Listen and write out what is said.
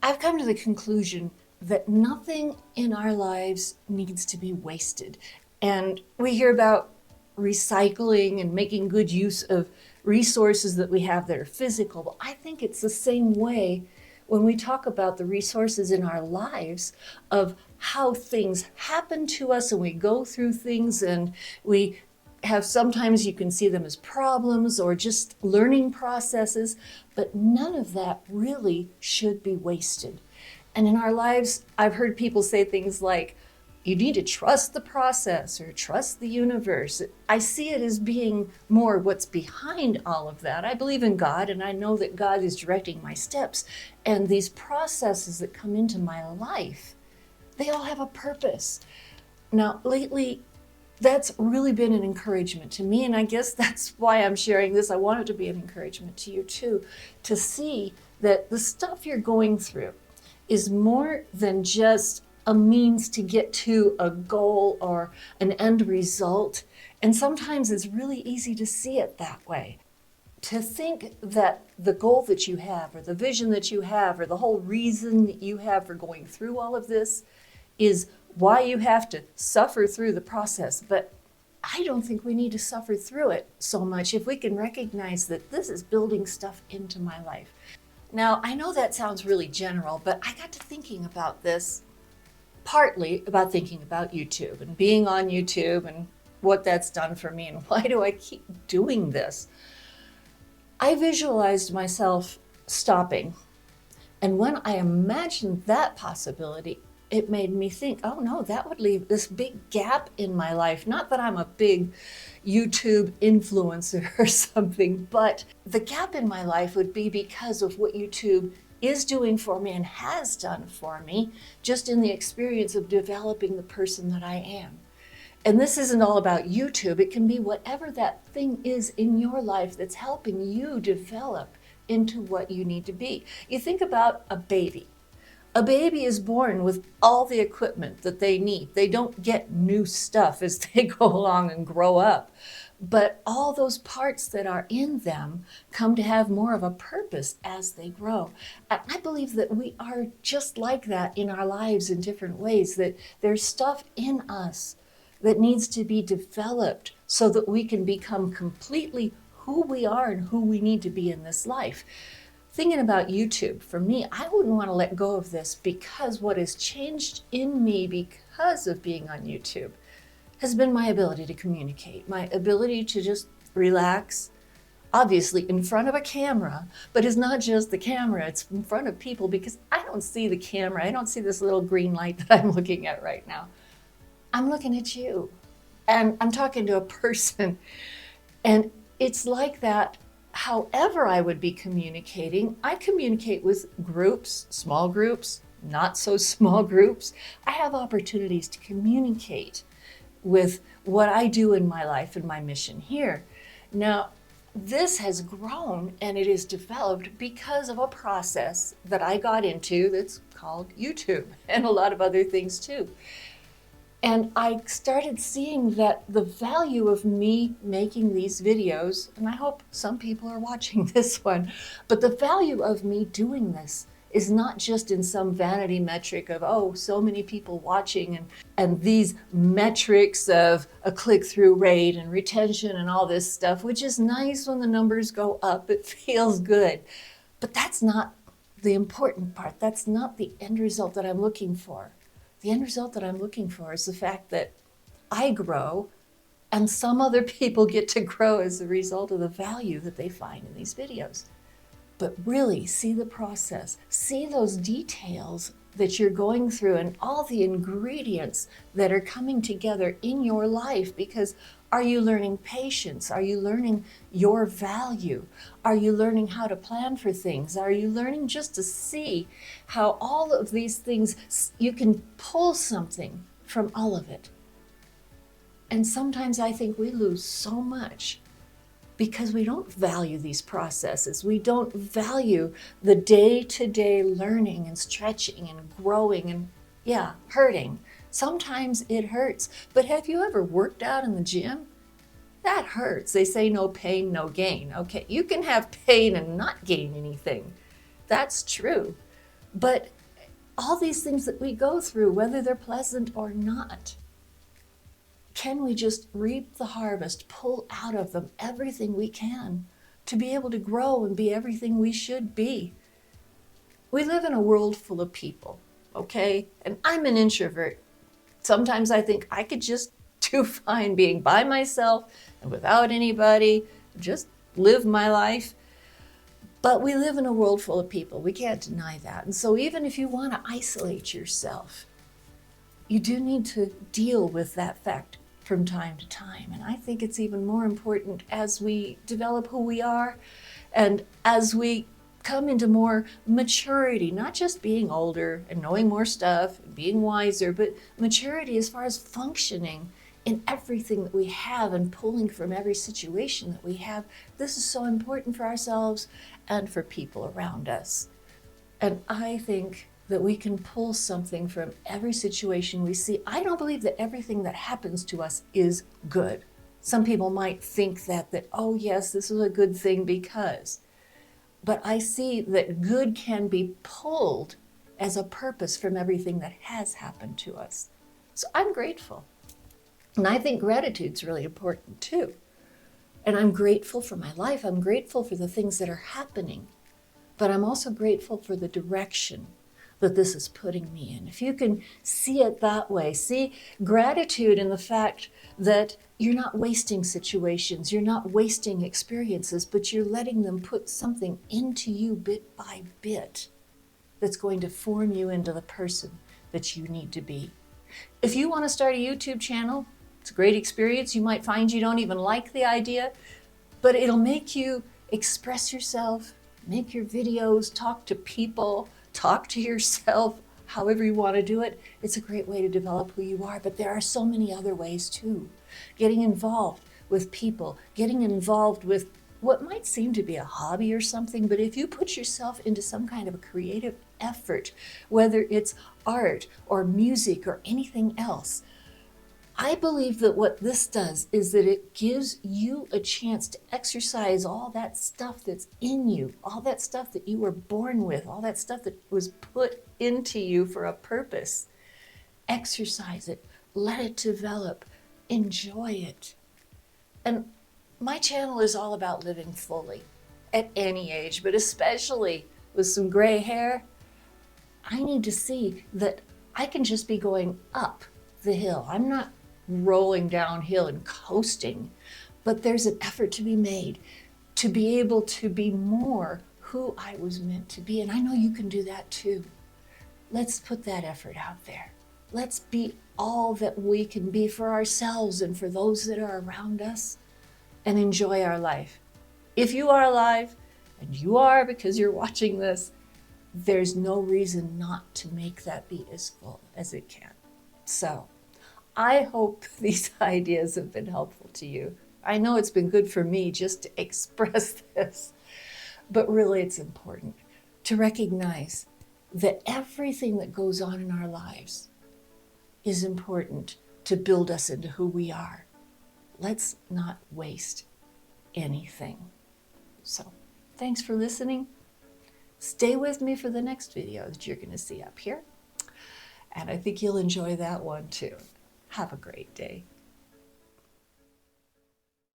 I've come to the conclusion that nothing in our lives needs to be wasted. And we hear about recycling and making good use of resources that we have that are physical. But I think it's the same way when we talk about the resources in our lives of how things happen to us and we go through things and we have sometimes you can see them as problems or just learning processes, but none of that really should be wasted. And in our lives, I've heard people say things like, you need to trust the process or trust the universe. I see it as being more what's behind all of that. I believe in God and I know that God is directing my steps. And these processes that come into my life, they all have a purpose. Now, lately, that's really been an encouragement to me. And I guess that's why I'm sharing this. I want it to be an encouragement to you too, to see that the stuff you're going through is more than just a means to get to a goal or an end result. And sometimes it's really easy to see it that way. To think that the goal that you have, or the vision that you have, or the whole reason that you have for going through all of this is why you have to suffer through the process. But I don't think we need to suffer through it so much if we can recognize that this is building stuff into my life. Now, I know that sounds really general, but I got to thinking about this, partly about thinking about YouTube and being on YouTube and what that's done for me and why do I keep doing this. I visualized myself stopping, and when I imagined that possibility, it made me think, oh no, that would leave this big gap in my life. Not that I'm a big YouTube influencer or something, but the gap in my life would be because of what YouTube is doing for me and has done for me, just in the experience of developing the person that I am. And this isn't all about YouTube. It can be whatever that thing is in your life that's helping you develop into what you need to be. You think about a baby. A baby is born with all the equipment that they need. They don't get new stuff as they go along and grow up. But all those parts that are in them come to have more of a purpose as they grow. I believe that we are just like that in our lives in different ways, that there's stuff in us that needs to be developed so that we can become completely who we are and who we need to be in this life. Thinking about YouTube, for me, I wouldn't want to let go of this because what has changed in me because of being on YouTube has been my ability to communicate, my ability to just relax, obviously in front of a camera, but it's not just the camera, it's in front of people because I don't see the camera. I don't see this little green light that I'm looking at right now. I'm looking at you and I'm talking to a person, and it's like that. However I would be communicating, I communicate with groups, small groups, not so small groups. I have opportunities to communicate with what I do in my life and my mission here. Now, this has grown and it is developed because of a process that I got into that's called YouTube and a lot of other things too. And I started seeing that the value of me making these videos, and I hope some people are watching this one, but the value of me doing this is not just in some vanity metric of, oh, so many people watching and these metrics of a click-through rate and retention and all this stuff, which is nice when the numbers go up. It feels good. But that's not the important part. That's not the end result that I'm looking for. The end result that I'm looking for is the fact that I grow and some other people get to grow as a result of the value that they find in these videos. But really see the process, see those details that you're going through and all the ingredients that are coming together in your life. Because are you learning patience? Are you learning your value? Are you learning how to plan for things? Are you learning just to see how all of these things, you can pull something from all of it? And sometimes I think we lose so much because we don't value these processes. We don't value the day-to-day learning and stretching and growing and, hurting. Sometimes it hurts. But have you ever worked out in the gym? That hurts. They say no pain, no gain. Okay, you can have pain and not gain anything. That's true. But all these things that we go through, whether they're pleasant or not, can we just reap the harvest, pull out of them everything we can to be able to grow and be everything we should be? We live in a world full of people, okay? And I'm an introvert. Sometimes I think I could just do fine being by myself and without anybody, just live my life. But we live in a world full of people. We can't deny that. And so even if you want to isolate yourself, you do need to deal with that fact from time to time. And I think it's even more important as we develop who we are and as we come into more maturity, not just being older and knowing more stuff and being wiser, but maturity as far as functioning in everything that we have and pulling from every situation that we have. This is so important for ourselves and for people around us. And I think that we can pull something from every situation we see. I don't believe that everything that happens to us is good. Some people might think that, oh yes, this is a good thing because. But I see that good can be pulled as a purpose from everything that has happened to us. So I'm grateful. And I think gratitude's really important too. And I'm grateful for my life. I'm grateful for the things that are happening. But I'm also grateful for the direction that this is putting me in. If you can see it that way, see gratitude in the fact that you're not wasting situations, you're not wasting experiences, but you're letting them put something into you bit by bit that's going to form you into the person that you need to be. If you want to start a YouTube channel, it's a great experience. You might find you don't even like the idea, but it'll make you express yourself, make your videos, talk to people, talk to yourself, however you want to do it. It's a great way to develop who you are, but there are so many other ways too. Getting involved with people, getting involved with what might seem to be a hobby or something, but if you put yourself into some kind of a creative effort, whether it's art or music or anything else, I believe that what this does is that it gives you a chance to exercise all that stuff that's in you, all that stuff that you were born with, all that stuff that was put into you for a purpose. Exercise it, let it develop, enjoy it. And my channel is all about living fully at any age, but especially with some gray hair. I need to see that I can just be going up the hill. I'm not rolling downhill and coasting, but there's an effort to be made to be able to be more who I was meant to be. And I know you can do that too. Let's put that effort out there. Let's be all that we can be for ourselves and for those that are around us and enjoy our life. If you are alive, and you are because you're watching this, there's no reason not to make that be as full as it can. So I hope these ideas have been helpful to you. I know it's been good for me just to express this, but really it's important to recognize that everything that goes on in our lives is important to build us into who we are. Let's not waste anything. So, thanks for listening. Stay with me for the next video that you're going to see up here. And I think you'll enjoy that one too. Have a great day.